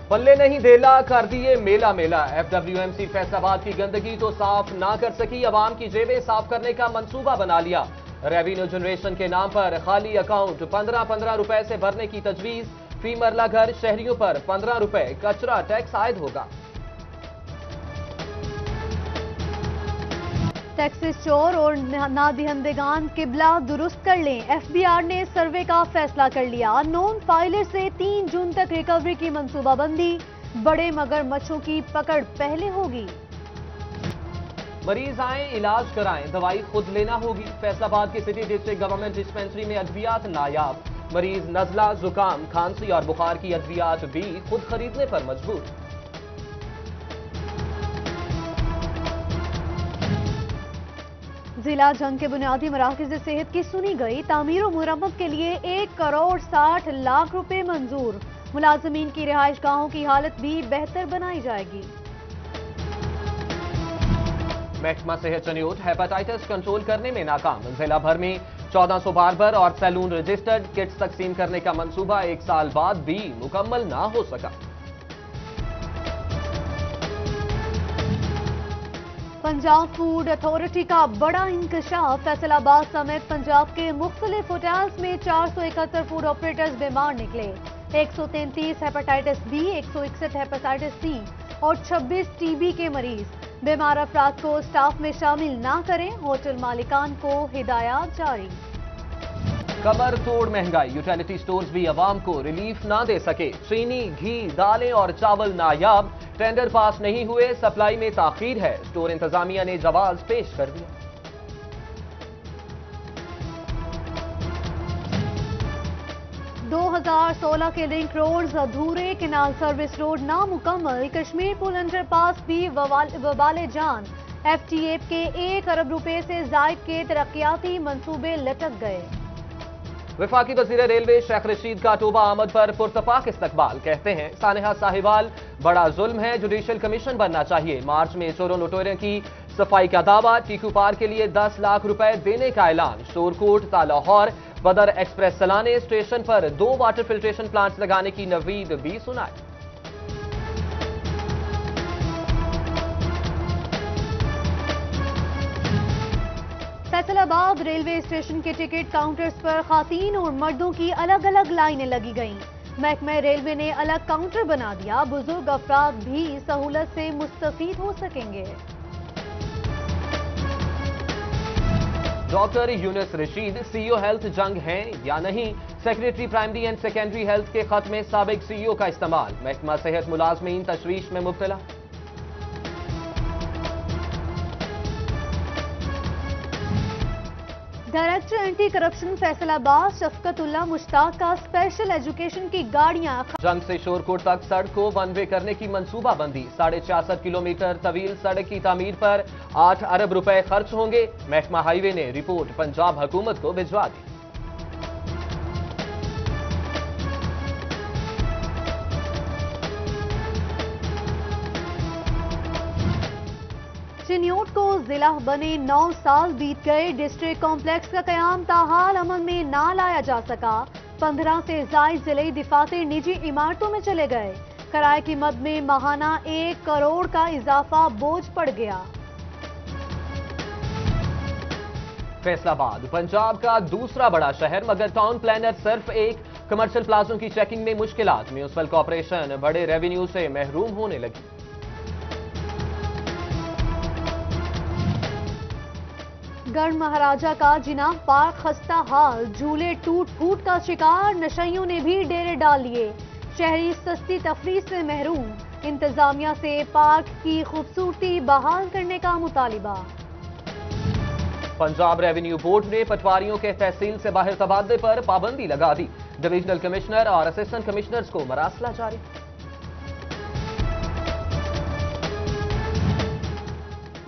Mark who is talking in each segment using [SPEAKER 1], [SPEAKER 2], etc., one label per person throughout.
[SPEAKER 1] پلے نہیں دھیلا کر دیے میلہ میلہ FWMC فیصلاباد کی گندگی تو صاف نہ کر سکی، عوام کی جیبیں صاف کرنے کا منصوبہ بنا لیا۔ ریونیو جنریشن کے نام پر خالی اکاؤنٹ 15 روپے سے بھرنے کی تجویز، فی مرلہ گھر شہریوں پر 15 روپے کچرا ٹیکس عائد ہوگا۔
[SPEAKER 2] ٹیکسز چور اور نادہندگان قبلہ درست کر لیں، FBR نے سروے کا فیصلہ کر لیا۔ نون فائلر سے 3 جون تک ریکوری کی منصوبہ بندی، بڑے مگر مچھوں کی پکڑ پہلے ہوگی۔
[SPEAKER 1] مریض آئیں علاج کرائیں، دوائی خود لینا ہوگی۔ فیصل آباد کی سٹی ڈسٹرکٹ گورنمنٹ ڈسپنسری میں ادویات نایاب، مریض نزلہ، زکام، کھانسی اور بخار کی ادویات بھی خود خریدنے پر مجبور۔
[SPEAKER 2] ضلع جنگ کے بنیادی مراکز صحت کی سنی گئی، تعمیر و مرمت کے لیے 1,60,00,000 روپے منظور، ملازمین کی رہائش گاہوں کی حالت بھی بہتر بنائی جائے گی۔
[SPEAKER 1] محکمہ صحت چنیوٹ ہیپاٹائٹس کنٹرول کرنے میں ناکام، ضلع بھر میں 1400 باربر اور سیلون رجسٹرڈ، کٹس تقسیم کرنے کا منصوبہ 1 سال بعد بھی مکمل نہ ہو سکا۔
[SPEAKER 2] پنجاب فوڈ اتھارٹی کا بڑا انکشاف، فیصل آباد سمیت پنجاب کے مختلف ہوٹلز میں 471 فوڈ آپریٹرز بیمار نکلے، 133 ہیپاٹائٹس بی، 161 ہیپاٹائٹس سی اور 26 ٹی بی کے مریض۔ بیمار افراد کو سٹاف میں شامل نہ کریں، ہوٹل مالکان کو ہدایات جاری۔
[SPEAKER 1] کمر توڑ مہنگائی، یوٹیلیٹی سٹورز بھی عوام کو ریلیف نہ دے سکے، چینی، گھی، دالیں اور چاول نایاب، ٹینڈر پاس نہیں ہوئے، سپلائی میں تاخیر ہے، سٹور انتظامیہ نے جواز پیش کر دیا۔
[SPEAKER 2] 2016 کے لنک روڈز ادھورے، کینال سروس روڈ نامکمل، کشمیر پل انڈر پاس بھی وبال جان، FTA کے 1 ارب روپے سے زائد کے ترقیاتی منصوبے لٹک گئے۔
[SPEAKER 1] وفاقی وزیر ریلوے شیخ رشید کا توبہ آمد پر پرتپاک استقبال، کہتے ہیں سانحہ ساہیوال بڑا ظلم ہے، جوڈیشل کمیشن بننا چاہیے۔ مارچ میں چوروں لٹوروں کی صفائی کا دعویٰ، ٹیکو پار کے لیے 10 لاکھ روپے دینے کا اعلان۔ شور کوٹ تا لاہور بدر ایکسپریس سلانے اسٹیشن پر 2 واٹر فلٹریشن پلانٹس لگانے کی نوید بھی سنائی۔
[SPEAKER 2] فیصل آباد ریلوے اسٹیشن کے ٹکٹ کاؤنٹرز پر خواتین اور مردوں کی الگ الگ لائنیں لگی گئیں، محکمہ ریلوے نے الگ کاؤنٹر بنا دیا، بزرگ افراد بھی سہولت سے مستفید ہو سکیں گے۔
[SPEAKER 1] ڈاکٹر یونس رشید سی او ہیلتھ جنگ ہیں یا نہیں، secretary primary and secondary health کے خط میں سابق CEO کا استعمال، محکمہ صحت ملازمین تشویش میں مبتلا۔
[SPEAKER 2] ڈائریکٹر اینٹی کرپشن فیصل آباد شفقت اللہ مشتاق کا اسپیشل ایجوکیشن کی گاڑیاں
[SPEAKER 1] جنگ سے شورکوٹ تک سڑک کو 1 وے کرنے کی منصوبہ بندی، 66.5 کلومیٹر طویل سڑک کی تعمیر پر 8 ارب روپے خرچ ہوں گے، محکمہ ہائی وے نے رپورٹ پنجاب حکومت کو بھجوا دی۔
[SPEAKER 2] چنیوٹ کو ضلع بنے 9 سال بیت گئے، ڈسٹرکٹ کمپلیکس کا قیام تاحال عمل میں نہ لایا جا سکا، 15 سے زائد ضلعی دفاتر نجی عمارتوں میں چلے گئے، کرائے کی مد میں ماہانہ 1 کروڑ کا اضافہ بوجھ پڑ گیا۔
[SPEAKER 1] فیصل آباد پنجاب کا دوسرا بڑا شہر، مگر ٹاؤن پلانر صرف ایک، کمرشل پلازوں کی چیکنگ میں مشکلات، میونسپل کارپوریشن بڑے ریونیو سے محروم ہونے لگی۔
[SPEAKER 2] گڑھ مہاراجہ کا جناح پارک خستہ حال، جھولے ٹوٹ پھوٹ کا شکار، نشئیوں نے بھی ڈیرے ڈال لیے، شہری سستی تفریح سے محروم، انتظامیہ سے پارک کی خوبصورتی بحال کرنے کا مطالبہ۔
[SPEAKER 1] پنجاب ریونیو بورڈ نے پٹواریوں کے تحصیل سے باہر تبادلے پر پابندی لگا دی، ڈویژنل کمشنر اور اسسٹنٹ کمشنرز کو مراسلہ جاری۔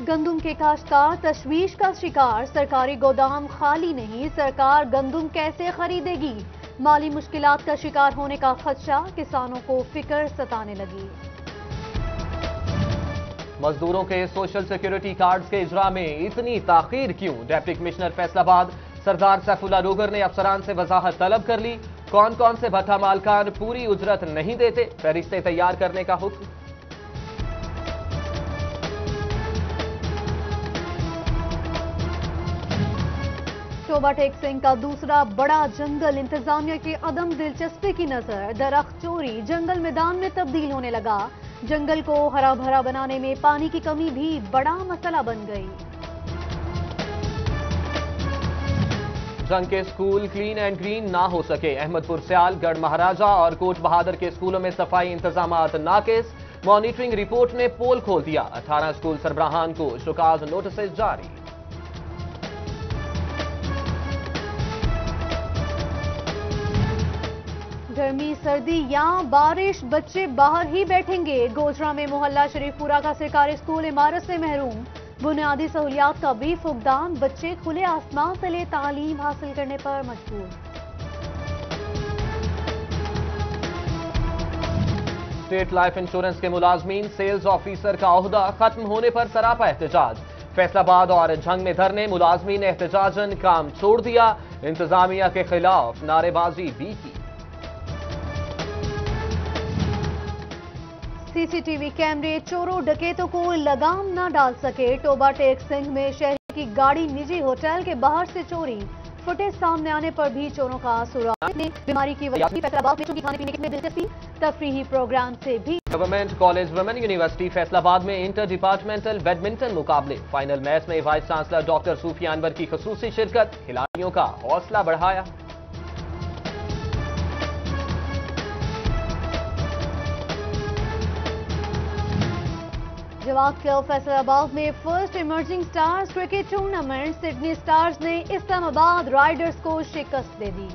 [SPEAKER 2] گندم کے کاشتکار تشویش کا شکار، سرکاری گودام خالی نہیں، سرکار گندم کیسے خریدے گی، مالی مشکلات کا شکار ہونے کا خدشہ، کسانوں کو فکر ستانے لگی۔
[SPEAKER 1] مزدوروں کے سوشل سیکیورٹی کارڈز کے اجراء میں اتنی تاخیر کیوں، ڈپٹی کمشنر فیصل آباد سردار سیف اللہ روگر نے افسران سے وضاحت طلب کر لی، कौन कौन से भट्ठा मालकान पूरी उजरत नहीं देते, फहरिस्तें तैयार करने का हुक्म।
[SPEAKER 2] टोबा टेक सिंह का दूसरा बड़ा जंगल, इंतजामिया की अदम दिलचस्पी की नजर, दरख्त चोरी जंगल मैदान में तब्दील होने लगा। जंगल को हरा भरा बनाने में पानी की कमी भी बड़ा मसला बन गई।
[SPEAKER 1] जंग के स्कूल क्लीन एंड ग्रीन ना हो सके, अहमदपुर सियाल, गढ़ महाराजा और कोट बहादुर के स्कूलों में सफाई इंतजामात नाकिस, मॉनिटरिंग रिपोर्ट ने पोल खोल दिया। 18 स्कूल सरबराहान को शुकाज नोटिस जारी।
[SPEAKER 2] गर्मी सर्दी या बारिश, बच्चे बाहर ही बैठेंगे। गोजरा में मोहल्ला शरीफपुरा का सरकारी स्कूल इमारत से महरूम, बुनियादी सहूलियात का भी फुकदान, बच्चे खुले आसमान तले तालीम हासिल करने पर मजबूर।
[SPEAKER 1] स्टेट लाइफ इंश्योरेंस के मुलाजमीन सेल्स ऑफिसर का ओहदा खत्म होने पर सरापा एहतजाज, फैसलाबाद और झंग में धरने, मुलाजमीन ने एहतजाजन काम छोड़ दिया, इंतजामिया के खिलाफ नारेबाजी भी की।
[SPEAKER 2] सीसीटीवी कैमरे चोरों डकैतों को लगाम न डाल सके। टोबा टेक सिंह में शहरी की गाड़ी निजी होटल के बाहर से चोरी, फुटेज सामने आने पर भी चोरों का सुराग। बीमारी की वजह से फैसलाबाद में चूंकि खाने पीने में दिलचस्पी, तफरीही प्रोग्राम से भी।
[SPEAKER 1] Government college women university Faisalabad में इंटर डिपार्टमेंटल बैडमिंटन मुकाबले, फाइनल मैच में वाइस चांसलर डॉक्टर सूफिया अनवर की खसूसी शिरकत, खिलाड़ियों का हौसला बढ़ाया।
[SPEAKER 2] जवाब क्लब फैसलाबाद में first emerging stars cricket tournament, Sydney stars ने इस्लामाबाद राइडर्स को शिकस्त दे दी।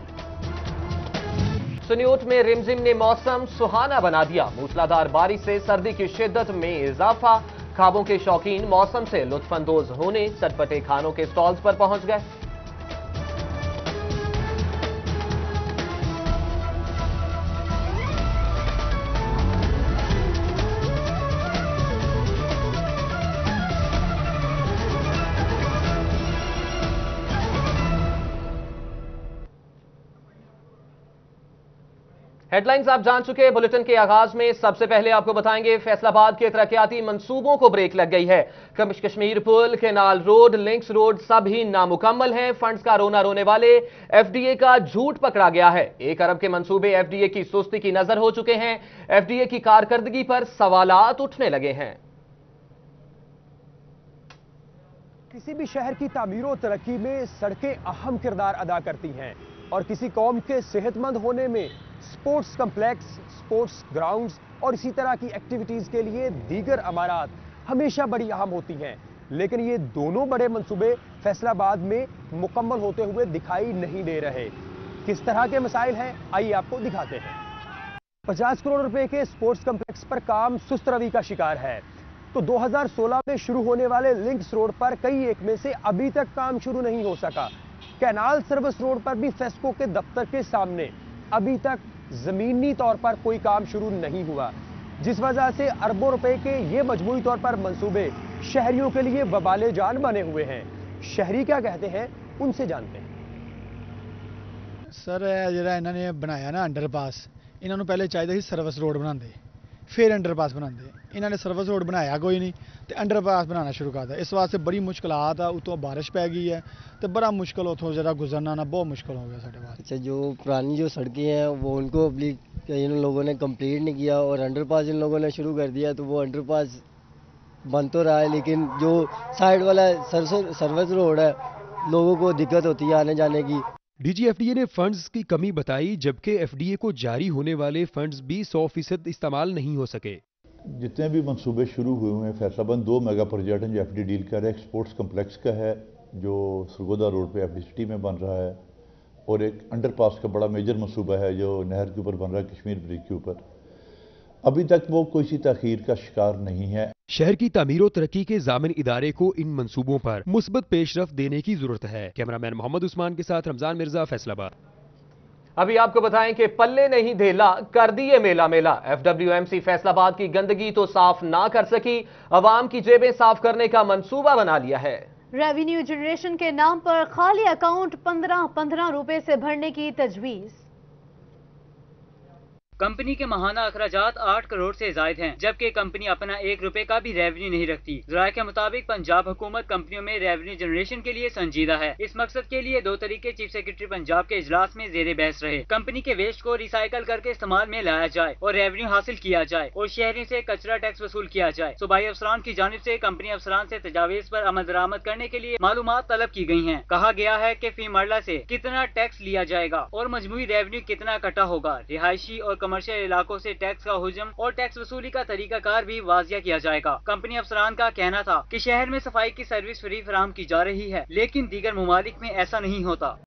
[SPEAKER 1] सुन्योट में रिमझिम ने मौसम सुहाना बना दिया, मूसलाधार बारिश से सर्दी की शिद्दत में इजाफा, खाबों के शौकीन मौसम से लुत्फानंदोज होने चटपटे खानों के स्टॉल्स पर पहुंच गए। हेडलाइंस आप जान चुके हैं। बुलेटिन के आगाज में सबसे पहले आपको बताएंगे फैसलाबाद के तरक्याती मंसूबों को ब्रेक लग गई है। कश्मीर पुल, केनाल रोड, लिंक्स रोड सब ही नामुकम्मल हैं। फंड्स का रोना रोने वाले एफडीए का झूठ पकड़ा गया है। 1 अरब के मंसूबे एफडीए की सुस्ती की नजर हो चुके हैं। एफडीए की कारकर्दगी पर सवालात उठने लगे हैं।
[SPEAKER 3] किसी भी शहर की तामीर और तरक्की में सड़कें अहम किरदार अदा करती हैं और किसी कौम के सेहतमंद होने में स्पोर्ट्स कम्प्लेक्स, स्पोर्ट्स ग्राउंड्स और इसी तरह की एक्टिविटीज के लिए दीगर अमारात हमेशा बड़ी अहम होती हैं। लेकिन ये दोनों बड़े मंसूबे फैसलाबाद में मुकम्मल होते हुए दिखाई नहीं दे रहे। किस तरह के मसाइल हैं, आइए आपको दिखाते हैं। 50 करोड़ रुपए के स्पोर्ट्स कम्प्लेक्स पर काम सुस्त रवि का शिकार है। तो 2016 में शुरू होने वाले लिंक्स रोड पर कई एक में से अभी तक काम शुरू नहीं हो सका। कैनाल सर्विस रोड पर भी फेस्को के दफ्तर के सामने अभी तक जमीनी तौर पर कोई काम शुरू नहीं हुआ, जिस वजह से अरबों रुपए के ये मजमूई तौर पर मंसूबे शहरियों के लिए वबाले जान बने हुए हैं। शहरी क्या कहते हैं, उनसे जानते हैं।
[SPEAKER 4] सर जरा इन्होंने बनाया ना अंडरपास, इन्होंने पहले चाहिए सर्विस रोड बनाते फिर अंडरपास बनाते। इन्होंने सर्विस रोड बनाया कोई नहीं तो अंडरपास बनाना शुरू करता। इस वास्ते बड़ी मुश्किलात आ, उतों बारिश पै गई है तो बड़ा मुश्किल उतों जरा गुजरना ना बहुत मुश्किल हो गया साढ़े पास।
[SPEAKER 5] अच्छा, जो पुरानी जो सड़कें हैं वो उनको इन लोगों ने कंप्लीट नहीं किया और अंडरपास इन लोगों ने शुरू कर दिया, तो वो अंडरपास बन तो रहा है लेकिन जो साइड वाला सर्विस रोड है लोगों को दिक्कत होती है आने जाने की।
[SPEAKER 6] डीजीएफडीए ने फंड्स की कमी बताई, जबकि एफडीए को जारी होने वाले फंड्स भी 100% इस्तेमाल नहीं हो सके।
[SPEAKER 7] जितने भी मंसूबे शुरू हुए हैं फैसलाबाद 2 मेगा प्रोजेक्ट हैं जो एफडी डील कर रहा है। एक स्पोर्ट्स कम्प्लेक्स का है जो सरगोदा रोड पे एफडी सिटी में बन रहा है और एक अंडरपास का बड़ा मेजर मंसूबा है जो नहर के ऊपर बन रहा है कश्मीर ब्रिज के ऊपर। अभी तक वो कोई सी तखीर का शिकार नहीं है।
[SPEAKER 6] शहर की तामीर और तरक्की के जामिन इदारे को इन मंसूबों पर मुस्बत पेशरफ्त देने की जरूरत है। कैमरामैन मोहम्मद उस्मान के साथ रमजान मिर्जा, फैसलाबाद।
[SPEAKER 1] अभी आपको बताएं कि पल्ले नहीं धेला, कर दिए मेला मेला। एफडब्ल्यूएमसी फैसलाबाद की गंदगी तो साफ ना कर सकी, अवाम की जेबें साफ करने का मंसूबा बना लिया है।
[SPEAKER 2] रेवेन्यू जनरेशन के नाम पर खाली अकाउंट 15-15 रुपए से भरने की तजवीज।
[SPEAKER 8] कंपनी के माहाना अखराजात 8 करोड़ से जायद हैं, जबकि कंपनी अपना 1 रुपए का भी रेवेन्यू नहीं रखती। ज़राए के मुताबिक पंजाब हुकूमत कंपनियों में रेवेन्यू जनरेशन के लिए संजीदा है। इस मकसद के लिए 2 तरीके चीफ सेक्रेटरी पंजाब के इजलास में जेरे बहस रहे। कंपनी के वेस्ट को रिसाइकल करके इस्तेमाल में लाया जाए और रेवेन्यू हासिल किया जाए और शहरी से कचरा टैक्स वसूल किया जाए। सूबाई अफसरान की जानिब से कंपनी अफसरान से तजावीज़ पर अमल दरामद करने के लिए मालूमात तलब की गई हैं। कहा गया है कि फी मरला से कितना टैक्स लिया जाएगा और मजमूई रेवेन्यू कितना इकट्ठा होगा। रिहायशी और कमर्शियल इलाकों से टैक्स का हुजम और टैक्स वसूली का तरीकाकार भी वाजिया किया जाएगा। कंपनी अफसरान का कहना था कि शहर में सफाई की सर्विस फ्री फराहम की जा रही है, लेकिन दीगर ममालिक में ऐसा नहीं होता।